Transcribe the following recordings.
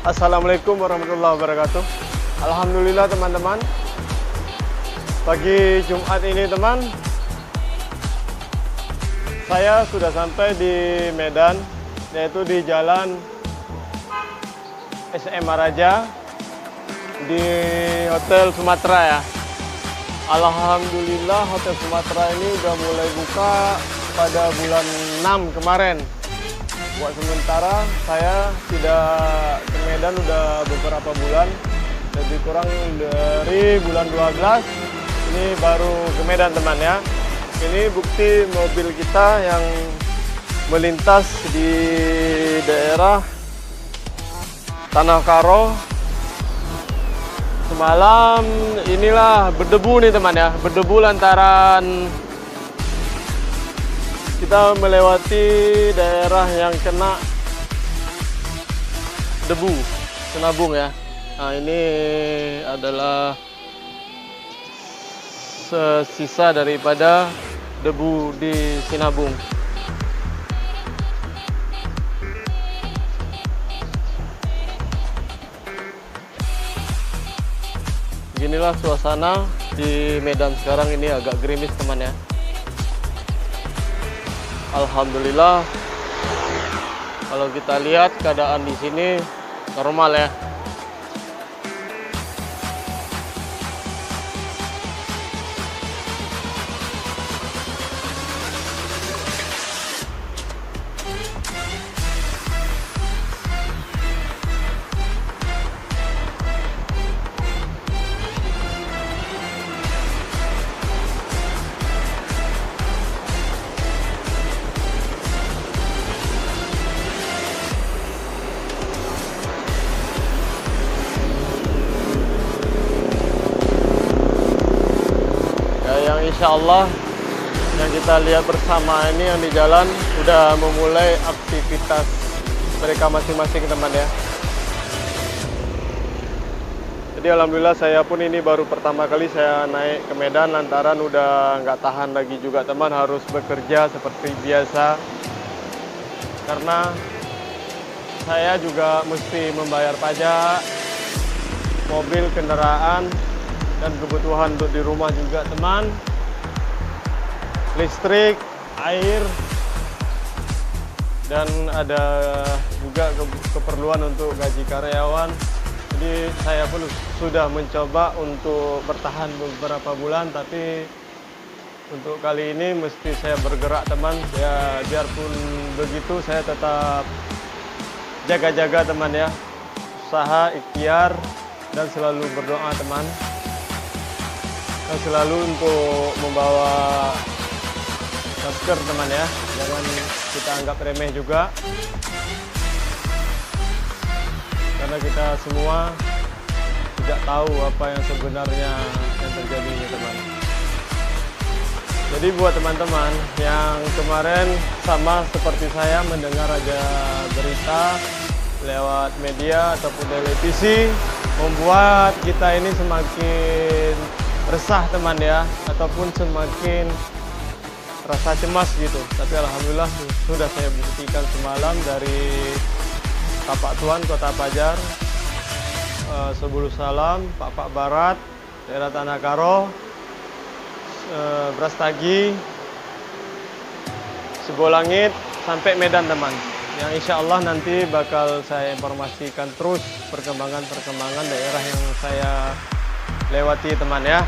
Assalamualaikum warahmatullahi wabarakatuh. Alhamdulillah teman-teman, pagi Jumat ini teman, saya sudah sampai di Medan, yaitu di Jalan SMA Raja di Hotel Sumatera ya. Alhamdulillah Hotel Sumatera ini udah mulai buka pada bulan 6 kemarin. Buat sementara saya tidak ke Medan udah beberapa bulan, lebih kurang dari bulan 12 ini baru ke Medan teman ya. Ini bukti mobil kita yang melintas di daerah Tanah Karo. Semalam inilah berdebu nih teman ya, berdebu lantaran kita melewati daerah yang kena debu, Sinabung ya. Nah ini adalah sisa daripada debu di Sinabung. Beginilah suasana di Medan sekarang, ini agak gerimis teman ya. Alhamdulillah, kalau kita lihat keadaan di sini normal ya. Insya Allah yang kita lihat bersama ini yang di jalan sudah memulai aktivitas mereka masing-masing teman ya. Jadi alhamdulillah saya pun ini baru pertama kali saya naik ke Medan lantaran udah nggak tahan lagi juga teman, harus bekerja seperti biasa karena saya juga mesti membayar pajak mobil, kendaraan, dan kebutuhan untuk di rumah juga teman, listrik, air, dan ada juga keperluan untuk gaji karyawan. Jadi saya pun sudah mencoba untuk bertahan beberapa bulan, tapi untuk kali ini mesti saya bergerak teman ya. Biarpun begitu saya tetap jaga-jaga teman ya, usaha, ikhtiar, dan selalu berdoa teman, dan selalu untuk membawa masker teman ya, jangan kita anggap remeh juga karena kita semua tidak tahu apa yang sebenarnya yang terjadi ini teman. Jadi buat teman-teman yang kemarin sama seperti saya mendengar aja berita lewat media ataupun televisi, membuat kita ini semakin resah teman ya, ataupun semakin rasa cemas gitu. Tapi alhamdulillah sudah saya buktikan semalam dari Tapak Tuan Kota Pajar, Sebulu Salam, Pak Barat, daerah Tanah Karo, Brastagi, Sebolangit, sampai Medan teman. Yang insya Allah nanti bakal saya informasikan terus perkembangan daerah yang saya lewati teman ya.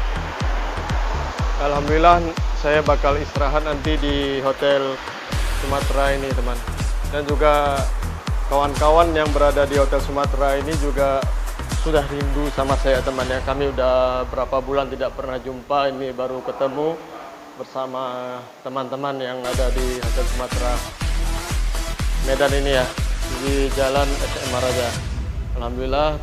Alhamdulillah saya bakal istirahat nanti di Hotel Sumatera ini teman. Dan juga kawan-kawan yang berada di Hotel Sumatera ini juga sudah rindu sama saya teman ya. Kami udah berapa bulan tidak pernah jumpa, ini baru ketemu bersama teman-teman yang ada di Hotel Sumatera Medan ini ya, di Jalan SMA Raja. Alhamdulillah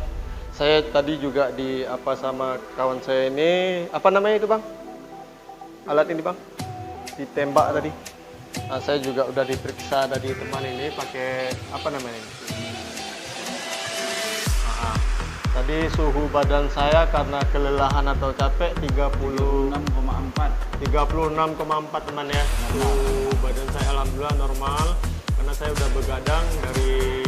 saya tadi juga di sama kawan saya ini, apa namanya itu bang? Alat ini bang, ditembak tadi. Nah, saya juga udah diperiksa dari teman ini pakai apa namanya ini? Tadi suhu badan saya karena kelelahan atau capek 36,4 teman ya. Suhu badan saya alhamdulillah normal karena saya udah begadang dari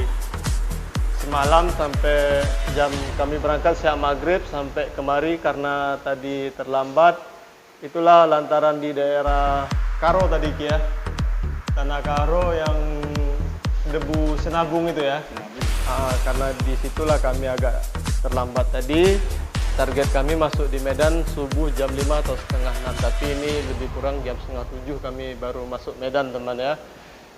semalam sampai jam kami berangkat siang maghrib sampai kemari karena tadi terlambat. Itulah lantaran di daerah Karo tadi Ki ya. Tanah Karo yang debu Senabung itu ya. Karena disitulah kami agak terlambat tadi. Target kami masuk di Medan subuh jam 5 atau setengah 6. Tapi ini lebih kurang jam setengah 7 kami baru masuk Medan teman ya.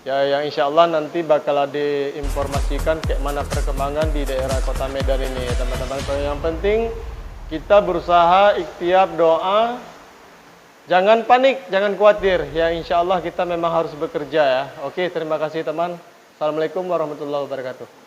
Ya, yang insya Allah nanti bakal diinformasikan kayak mana perkembangan di daerah kota Medan ini teman-teman. Yang penting kita berusaha, ikhtiar, doa. Jangan panik, jangan khawatir. Ya insya Allah kita memang harus bekerja ya. Oke, terima kasih teman. Assalamualaikum warahmatullahi wabarakatuh.